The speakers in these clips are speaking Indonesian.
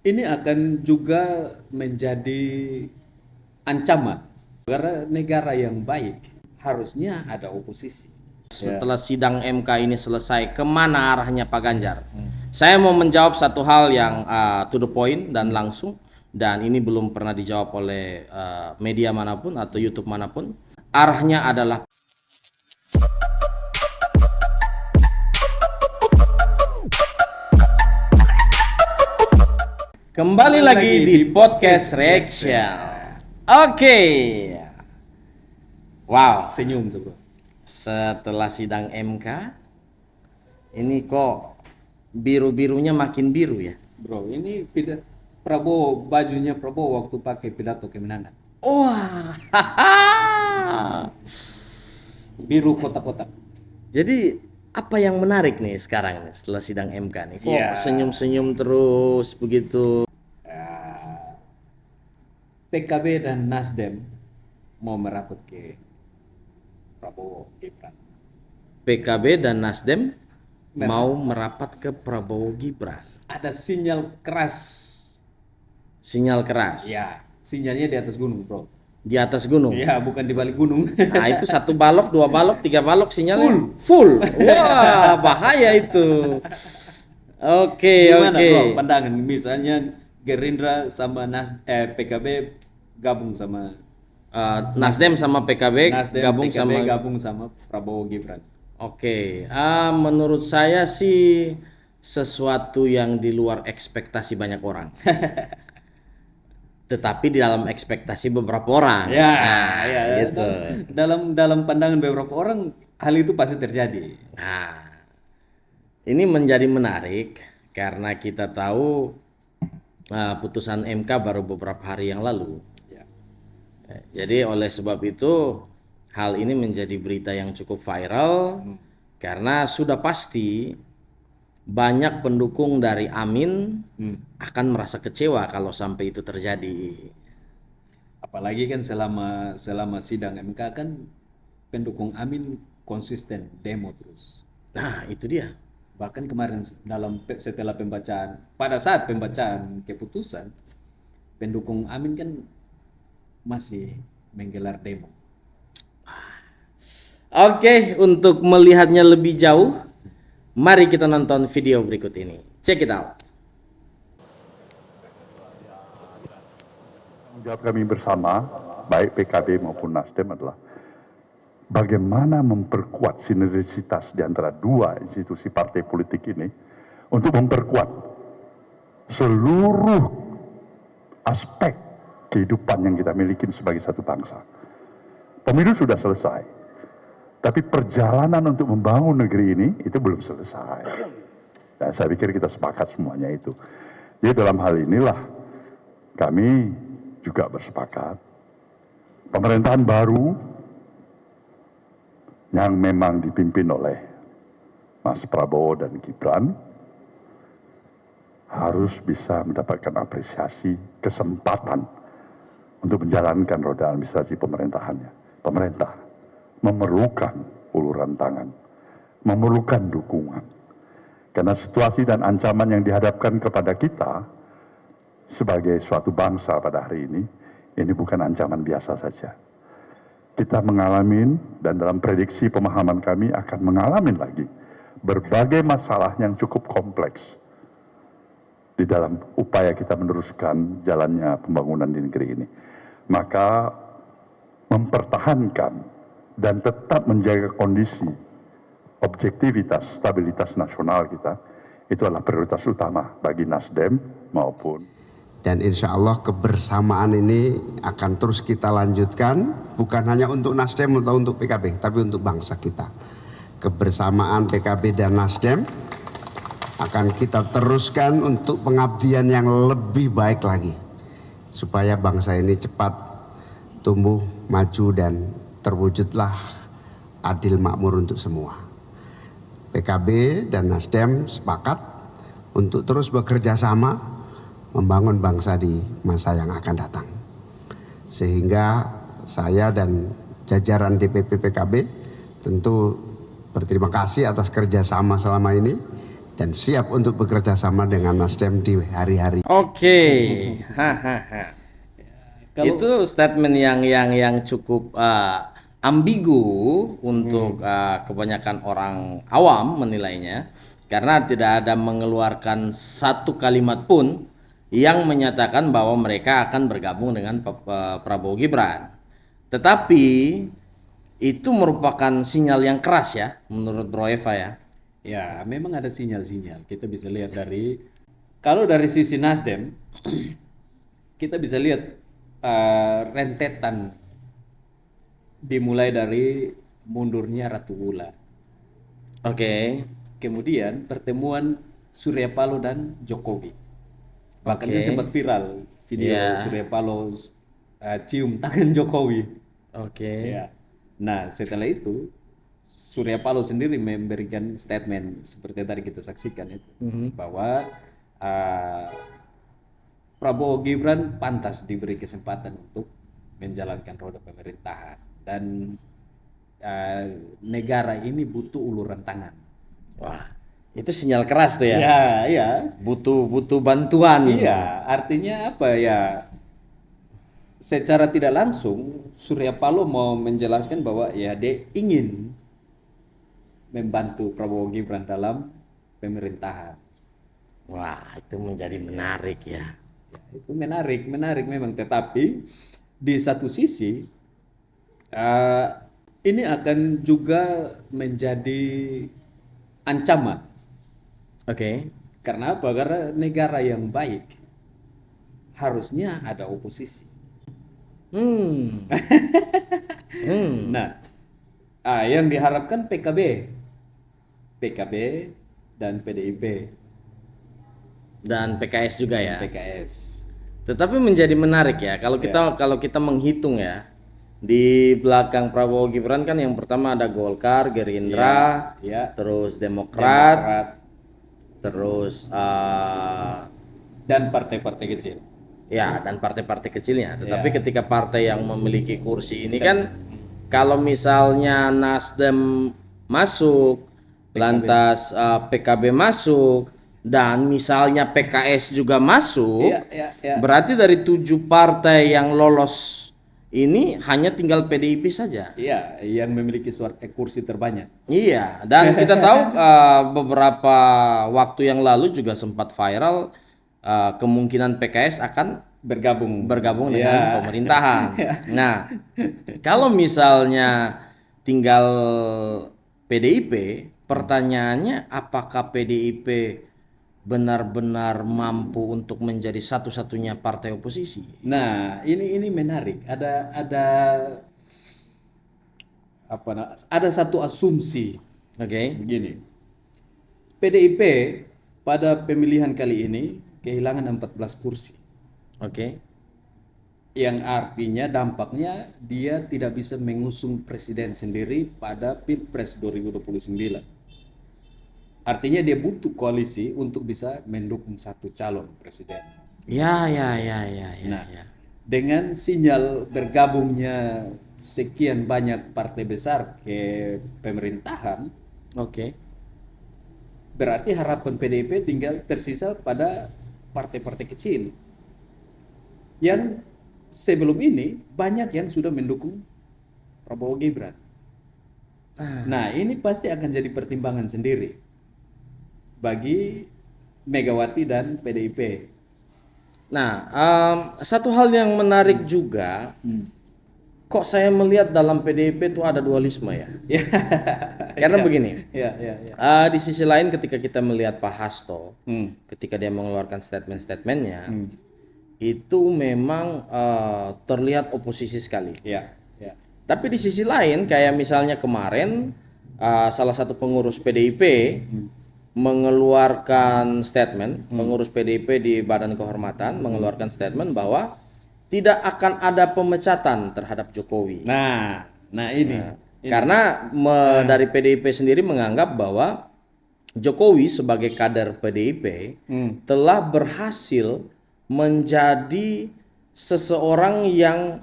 Ini akan juga menjadi ancaman karena negara yang baik harusnya ada oposisi. Setelah sidang MK ini selesai, kemana arahnya Pak Ganjar? Saya mau menjawab satu hal yang to the point dan langsung, dan ini belum pernah dijawab oleh media manapun atau YouTube manapun. Arahnya adalah kembali lagi di podcast Reaction. Oke. Wow, Senyum coba. setelah sidang MK ini kok biru-birunya makin biru ya. Bro, ini Prabowo, bajunya Prabowo waktu pakai pidato kemenangan. Wah. Biru kotak-kotak. Jadi apa yang menarik nih sekarang nih setelah sidang MK nih? Kok Ya. senyum-senyum terus begitu? PKB dan Nasdem mau merapat ke Prabowo Gibran. PKB dan Nasdem mau merapat ke Prabowo Gibran. Ada sinyal keras. Sinyal keras. Ya, sinyalnya di atas gunung, bro. Di atas gunung. Ya, bukan di balik gunung. Nah, itu 1 balok, 2 balok, 3 balok sinyalnya full. Wah, bahaya itu. Oke, Gimana, oke. bro, pandangan misalnya Gerindra sama PKB gabung sama Nasdem sama PKB Nasdem, gabung PKB sama. gabung sama Prabowo Gibran. Oke, menurut saya sih sesuatu yang di luar ekspektasi banyak orang. Tetapi di dalam ekspektasi beberapa orang. Ya, Nah, ya, gitu. dalam pandangan beberapa orang hal itu pasti terjadi. Nah, ini menjadi menarik karena kita tahu putusan MK baru beberapa hari yang lalu. Ya. Jadi oleh sebab itu hal ini menjadi berita yang cukup viral karena sudah pasti banyak pendukung dari Amin akan merasa kecewa kalau sampai itu terjadi. Apalagi kan selama sidang MK kan pendukung Amin konsisten demo terus. Nah, itu dia. Bahkan kemarin setelah pada saat pembacaan keputusan, pendukung Amin kan masih menggelar demo. Oke, untuk melihatnya lebih jauh, mari kita nonton video berikut ini. Check it out. Tanggung jawab kami bersama, baik PKB maupun Nasdem adalah bagaimana memperkuat sinergisitas di antara dua institusi partai politik ini untuk memperkuat seluruh aspek kehidupan yang kita miliki sebagai satu bangsa. Pemilu sudah selesai, tapi perjalanan untuk membangun negeri ini itu belum selesai. Dan saya pikir kita sepakat semuanya itu. Jadi dalam hal inilah kami juga bersepakat pemerintahan baru yang memang dipimpin oleh Mas Prabowo dan Gibran harus bisa mendapatkan apresiasi, kesempatan untuk menjalankan roda administrasi pemerintahannya. Pemerintah memerlukan uluran tangan, memerlukan dukungan. Karena situasi dan ancaman yang dihadapkan kepada kita sebagai suatu bangsa pada hari ini bukan ancaman biasa saja. Kita mengalami dan dalam prediksi pemahaman kami akan mengalami lagi berbagai masalah yang cukup kompleks di dalam upaya kita meneruskan jalannya pembangunan di negeri ini. Maka mempertahankan dan tetap menjaga kondisi objektivitas, stabilitas nasional kita itu adalah prioritas utama bagi Nasdem maupun. Dan insya Allah kebersamaan ini akan terus kita lanjutkan, bukan hanya untuk Nasdem atau untuk PKB, tapi untuk bangsa kita. Kebersamaan PKB dan Nasdem akan kita teruskan untuk pengabdian yang lebih baik lagi, supaya bangsa ini cepat tumbuh, maju, dan terwujudlah adil makmur untuk semua. PKB dan Nasdem sepakat untuk terus bekerja sama membangun bangsa di masa yang akan datang. Sehingga saya dan jajaran DPP PKB tentu berterima kasih atas kerjasama selama ini dan siap untuk bekerja sama dengan Nasdem di hari-hari. Oke. Hahaha. Kalau- Itu statement yang cukup ambigu untuk kebanyakan orang awam menilainya, karena tidak ada mengeluarkan satu kalimat pun yang menyatakan bahwa mereka akan bergabung dengan Prabowo Gibran. Tetapi itu merupakan sinyal yang keras ya menurut Bro Eva ya. Ya, memang ada sinyal-sinyal. Kita bisa lihat kalau dari sisi Nasdem, kita bisa lihat rentetan dimulai dari mundurnya Ratu Ula. Oke. Kemudian pertemuan Surya Paloh dan Jokowi. Bahkan kan Oke. sempat viral video Iya. Surya Paloh cium tangan Jokowi. Oke. Ya. Nah, setelah itu Surya Paloh sendiri memberikan statement seperti yang tadi kita saksikan itu, bahwa Prabowo Gibran pantas diberi kesempatan untuk menjalankan roda pemerintahan, dan negara ini butuh uluran tangan. Wah, itu sinyal keras tuh ya. Ya, ya. Butuh bantuan. Iya, artinya apa ya? Secara tidak langsung Surya Paloh mau menjelaskan bahwa ya dia ingin membantu Prabowo Gibran dalam pemerintahan. Wah, itu menjadi menarik ya. Itu menarik memang. Tetapi di satu sisi ini akan juga menjadi ancaman. Oke. Karena apa? Karena negara yang baik harusnya ada oposisi. Hmm. Nah, yang diharapkan PKB dan PDIP Dan PKS juga ya. PKS. Tetapi menjadi menarik ya kalau kita menghitung ya. Di belakang Prabowo Gibran kan yang pertama ada Golkar, Gerindra, Ya, terus Demokrat, Demokrat terus dan partai-partai kecil. ya, dan partai-partai kecilnya. Tetapi ketika partai yang memiliki kursi ini kan, kalau misalnya Nasdem masuk, lantas PKB masuk, dan misalnya PKS juga masuk, Ya. berarti dari 7 partai yang lolos ini hanya tinggal PDIP saja. Iya, yang memiliki kursi terbanyak. Iya, dan kita tahu beberapa waktu yang lalu juga sempat viral kemungkinan PKS akan Bergabung. dengan pemerintahan. Nah, kalau misalnya tinggal PDIP, pertanyaannya apakah PDIP benar-benar mampu untuk menjadi satu-satunya partai oposisi? Nah, ini menarik. Ada satu asumsi Oke. begini. PDIP pada pemilihan kali ini kehilangan 14 kursi. Oke. Yang artinya dampaknya dia tidak bisa mengusung presiden sendiri pada Pilpres 2029. Artinya dia butuh koalisi untuk bisa mendukung satu calon presiden. Ya. Nah, dengan sinyal bergabungnya sekian banyak partai besar ke pemerintahan, Oke. berarti harapan PDIP tinggal tersisa pada partai-partai kecil yang sebelum ini banyak yang sudah mendukung Prabowo Gibran. Nah, ini pasti akan jadi pertimbangan sendiri bagi Megawati dan PDIP. Nah, satu hal yang menarik juga, kok saya melihat dalam PDIP itu ada dualisme ya? Karena begini, Ya. di sisi lain ketika kita melihat Pak Hasto, ketika dia mengeluarkan statement-statementnya, itu memang terlihat oposisi sekali. Ya. Tapi di sisi lain, kayak misalnya kemarin salah satu pengurus PDIP mengeluarkan statement, pengurus PDIP di Badan Kehormatan mengeluarkan statement bahwa tidak akan ada pemecatan terhadap Jokowi. Nah ini. Karena dari PDIP sendiri menganggap bahwa Jokowi sebagai kader PDIP telah berhasil menjadi seseorang yang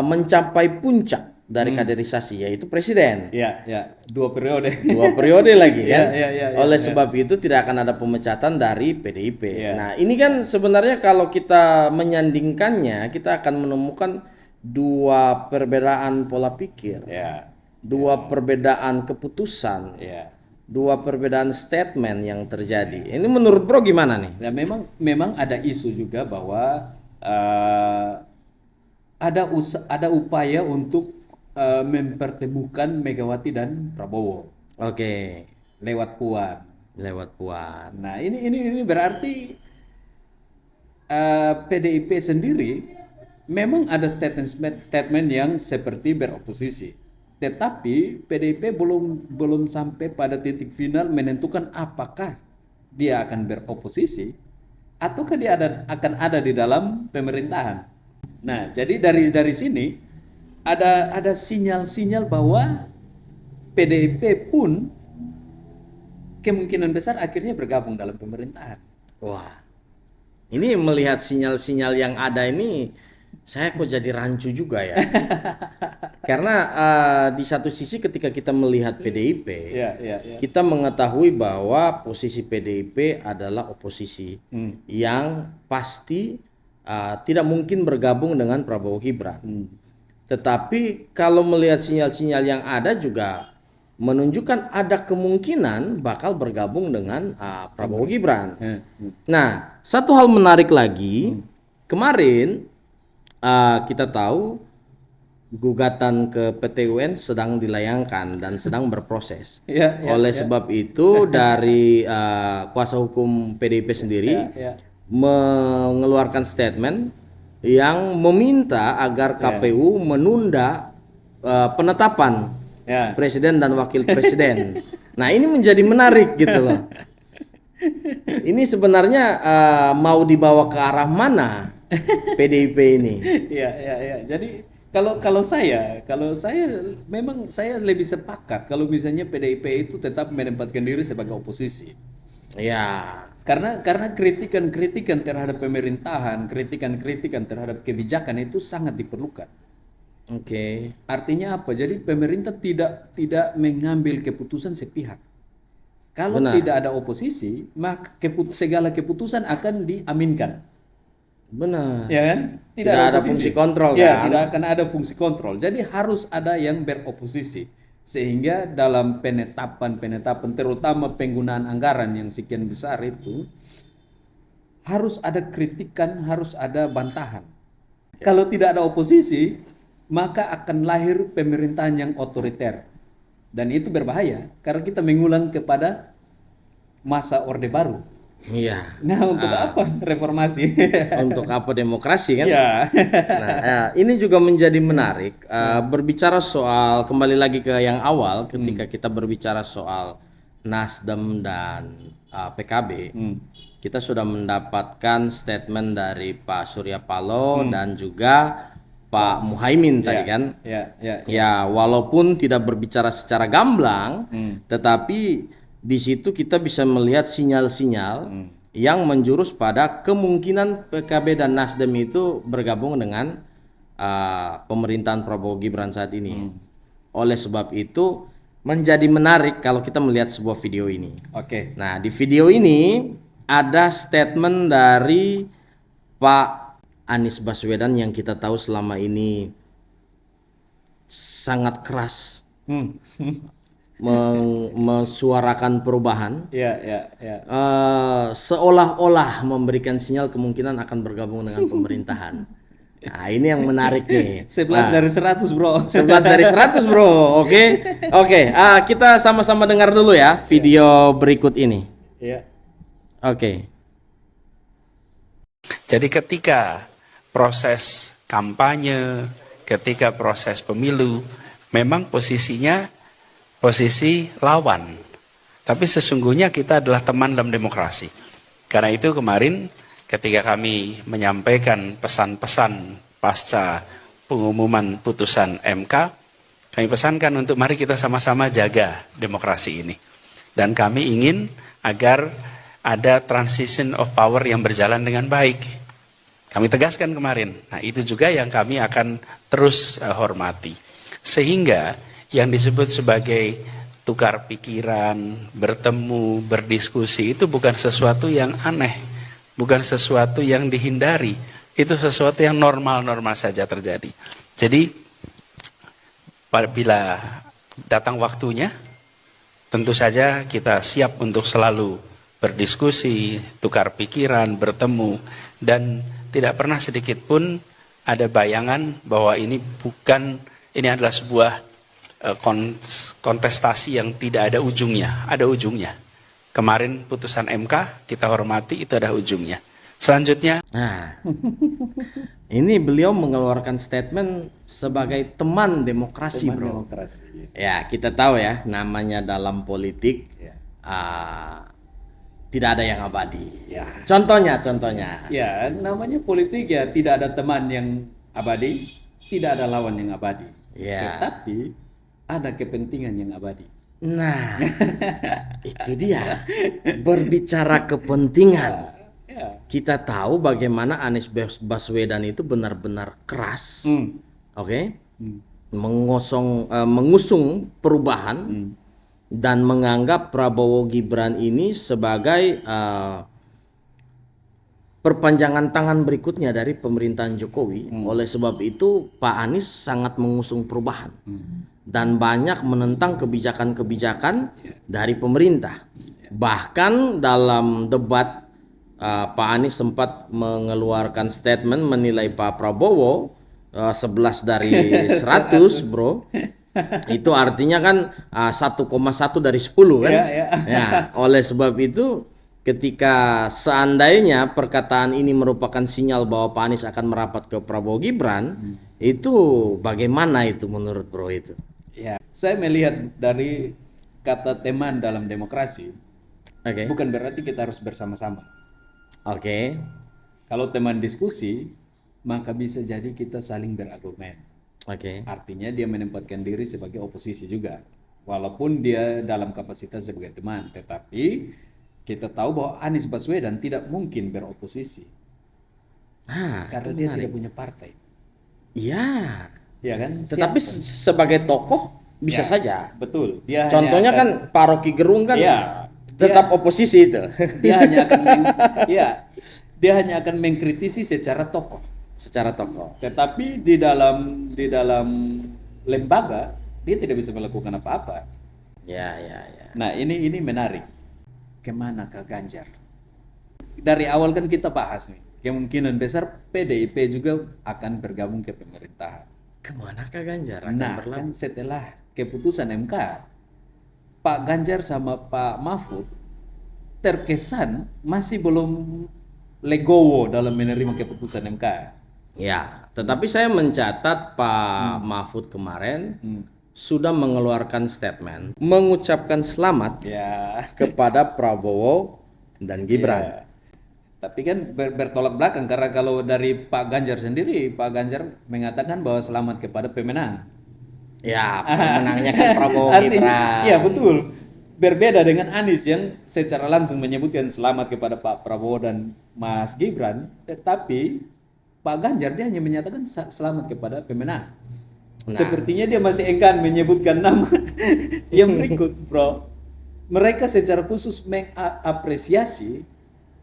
mencapai puncak dari kaderisasi, yaitu presiden. Ya, ya, 2 periode. 2 periode lagi kan. Oleh ya. sebab itu tidak akan ada pemecatan dari PDIP. Ya. Nah, ini kan sebenarnya kalau kita menyandingkannya, kita akan menemukan 2 perbedaan pola pikir, Ya, 2 perbedaan keputusan, ya. 2 perbedaan statement yang terjadi. Ini menurut Bro gimana nih? Ya, memang ada isu juga bahwa ada upaya untuk mempertemukan Megawati dan Prabowo Oke, lewat Puan. lewat Puan. Nah, ini berarti PDIP sendiri memang ada statement yang seperti beroposisi. Tetapi PDIP belum sampai pada titik final menentukan apakah dia akan beroposisi ataukah dia akan ada di dalam pemerintahan. Nah, jadi dari sini ada sinyal-sinyal bahwa PDIP pun kemungkinan besar akhirnya bergabung dalam pemerintahan. Wah, ini melihat sinyal-sinyal yang ada ini, saya kok jadi rancu juga ya. Karena di satu sisi ketika kita melihat PDIP, Ya. kita mengetahui bahwa posisi PDIP adalah oposisi yang pasti tidak mungkin bergabung dengan Prabowo Gibran. Tetapi kalau melihat sinyal-sinyal yang ada juga menunjukkan ada kemungkinan bakal bergabung dengan Prabowo Gibran. Nah, satu hal menarik lagi, kemarin kita tahu gugatan ke PT UN sedang dilayangkan dan sedang berproses. Oleh sebab itu dari kuasa hukum PDIP sendiri mengeluarkan statement yang meminta agar KPU menunda penetapan presiden dan wakil presiden. Nah, ini menjadi menarik gitu loh. Ini sebenarnya mau dibawa ke arah mana PDIP ini? Ya. Jadi kalau saya memang saya lebih sepakat kalau misalnya PDIP itu tetap menempatkan diri sebagai oposisi. Ya. Karena kritikan-kritikan terhadap pemerintahan, kritikan-kritikan terhadap kebijakan itu sangat diperlukan. Oke. Artinya apa? Jadi pemerintah tidak mengambil keputusan sepihak. Kalau Benar. tidak ada oposisi, maka segala keputusan akan diaminkan. Benar. Ya kan? Tidak ada oposisi. fungsi kontrol Ya, kan? tidak akan ada fungsi kontrol. Jadi harus ada yang beroposisi. Sehingga dalam penetapan terutama penggunaan anggaran yang sekian besar itu harus ada kritikan, harus ada bantahan. Kalau tidak ada oposisi, maka akan lahir pemerintahan yang otoriter. Dan itu berbahaya karena kita mengulang kepada masa Orde Baru. Iya. Nah, untuk apa reformasi? Untuk apa demokrasi kan? Ya. Nah, ini juga menjadi menarik berbicara soal, kembali lagi ke yang awal ketika kita berbicara soal Nasdem dan PKB. Kita sudah mendapatkan statement dari Pak Surya Paloh dan juga Pak Muhaimin tadi kan. Ya, walaupun tidak berbicara secara gamblang, tetapi di situ kita bisa melihat sinyal-sinyal yang menjurus pada kemungkinan PKB dan Nasdem itu bergabung dengan pemerintahan Prabowo Gibran saat ini. Oleh sebab itu menjadi menarik kalau kita melihat sebuah video ini. Oke. Nah, di video ini ada statement dari Pak Anies Baswedan yang kita tahu selama ini sangat keras mensuarakan perubahan, seolah-olah memberikan sinyal kemungkinan akan bergabung dengan pemerintahan. Nah, ini yang menarik nih. 11 dari 100 bro. 11 dari 100 bro. Oke. Kita sama-sama dengar dulu ya video berikut ini. Oke. Jadi ketika proses kampanye, ketika proses pemilu, memang posisinya posisi lawan. Tapi sesungguhnya kita adalah teman dalam demokrasi. Karena itu kemarin ketika kami menyampaikan pesan-pesan pasca pengumuman putusan MK, kami pesankan untuk mari kita sama-sama jaga demokrasi ini. Dan kami ingin agar ada transition of power yang berjalan dengan baik. Kami tegaskan kemarin. Nah, itu juga yang kami akan terus hormati. Sehingga yang disebut sebagai tukar pikiran, bertemu, berdiskusi itu bukan sesuatu yang aneh, bukan sesuatu yang dihindari. Itu sesuatu yang normal-normal saja terjadi. Jadi apabila datang waktunya, tentu saja kita siap untuk selalu berdiskusi, tukar pikiran, bertemu, dan tidak pernah sedikit pun ada bayangan bahwa ini adalah sebuah kontestasi yang tidak ada ujungnya. Ada ujungnya. Kemarin putusan MK kita hormati, itu ada ujungnya. Selanjutnya, Nah, ini beliau mengeluarkan statement sebagai teman demokrasi, bro. Demokrasi. Ya, kita tahu ya, namanya dalam politik Ya. tidak ada yang abadi. Ya. Contohnya. Ya, namanya politik ya, tidak ada teman yang abadi, tidak ada lawan yang abadi. Ya. Tetapi ada kepentingan yang abadi. Nah, itu dia. Berbicara kepentingan. Ya. Kita tahu bagaimana Anies Baswedan itu benar-benar keras, oke, mengusung perubahan dan menganggap Prabowo Gibran ini sebagai perpanjangan tangan berikutnya dari pemerintahan Jokowi. Oleh sebab itu Pak Anies sangat mengusung perubahan dan banyak menentang kebijakan-kebijakan dari pemerintah. Bahkan dalam debat Pak Anies sempat mengeluarkan statement menilai Pak Prabowo 11 dari 100, bro. Itu artinya kan 1,1 dari 10 kan? Ya, oleh sebab itu ketika seandainya perkataan ini merupakan sinyal bahwa Pak Anies akan merapat ke Prabowo Gibran, itu bagaimana itu menurut bro itu? Ya, saya melihat dari kata teman dalam demokrasi, Oke. bukan berarti kita harus bersama-sama. Oke. Kalau teman diskusi, maka bisa jadi kita saling berargumen. Oke. Artinya dia menempatkan diri sebagai oposisi juga. Walaupun dia dalam kapasitas sebagai teman. Tetapi kita tahu bahwa Anies Baswedan tidak mungkin beroposisi. Karena dia tidak punya partai. Iya. Ya kan? Tetapi sebagai tokoh bisa saja. Betul. Dia Contohnya kan Pak Rocky Gerung kan tetap oposisi itu. Dia hanya akan dia hanya akan mengkritisi secara tokoh. Secara tokoh. Tetapi di dalam lembaga dia tidak bisa melakukan apa-apa. Ya. Nah, ini menarik. Kemana Kak Ganjar? Dari awal kan kita bahas nih, kemungkinan besar PDIP juga akan bergabung ke pemerintahan. Kemana Kak Ganjar akan Nah, kan setelah keputusan MK, Pak Ganjar sama Pak Mahfud terkesan masih belum legowo dalam menerima keputusan MK. Ya, tetapi saya mencatat Pak Mahfud kemarin sudah mengeluarkan statement mengucapkan selamat Ya. kepada Prabowo dan Gibran. Ya. Tapi kan bertolak belakang karena kalau dari Pak Ganjar sendiri, Pak Ganjar mengatakan bahwa selamat kepada pemenang. Ya, pemenangnya kan Prabowo Gibran. Iya betul. Berbeda dengan Anies yang secara langsung menyebutkan selamat kepada Pak Prabowo dan Mas Gibran, tetapi Pak Ganjar dia hanya menyatakan selamat kepada pemenang. Sepertinya dia masih enggan menyebutkan nama yang berikut, bro. Mereka secara khusus mengapresiasi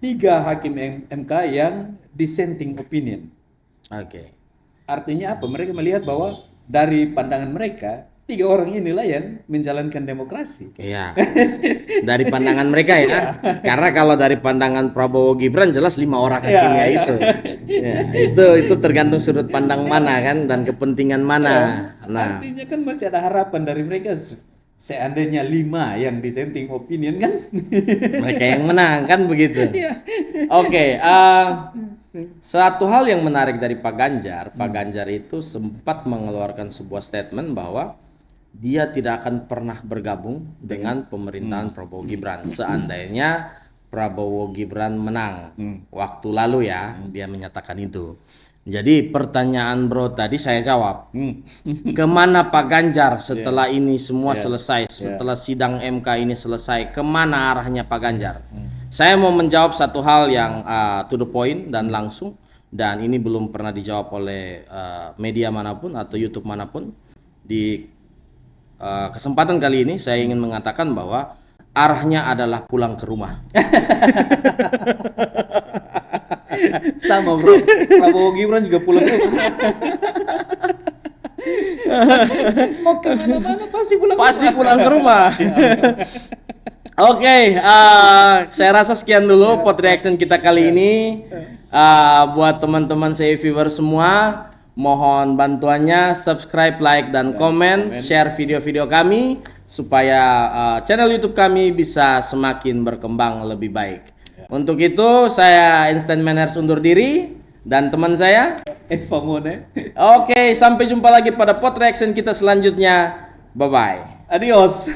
3 hakim MK yang dissenting opinion. Oke. Artinya apa? Mereka melihat bahwa dari pandangan mereka 3 orang inilah yang menjalankan demokrasi. Iya. Dari pandangan mereka ya. Karena kalau dari pandangan Prabowo Gibran jelas 5 orang hakimnya itu. Ya, itu tergantung sudut pandang mana kan dan kepentingan mana. Nah, Artinya kan masih ada harapan dari mereka seandainya 5 yang dissenting opinion kan. mereka yang menang kan begitu. Oke, satu hal yang menarik dari Pak Ganjar itu sempat mengeluarkan sebuah statement bahwa dia tidak akan pernah bergabung dengan pemerintahan Prabowo Gibran seandainya Prabowo Gibran menang. Waktu lalu ya dia menyatakan itu. Jadi pertanyaan bro tadi saya jawab. Kemana Pak Ganjar setelah ini semua selesai, setelah sidang MK ini selesai, kemana arahnya Pak Ganjar? Saya mau menjawab satu hal yang to the point dan langsung, dan ini belum pernah dijawab oleh media manapun atau YouTube manapun. Di kesempatan kali ini saya ingin mengatakan bahwa arahnya adalah pulang ke rumah. Sama bro, Prabowo Gibran juga pulang ke rumah. Mau kemana-mana pasti pulang Pasti pulang ke rumah. Oke, saya rasa sekian dulu pot reaction kita kali ini. Buat teman-teman saya viewer semua, mohon bantuannya subscribe, like, dan komen, share video-video kami supaya channel YouTube kami bisa semakin berkembang lebih baik. Untuk itu saya Instant Manners undur diri dan teman saya. Eva Mone. Oke, sampai jumpa lagi pada pot reaction kita selanjutnya. Bye bye. Adios.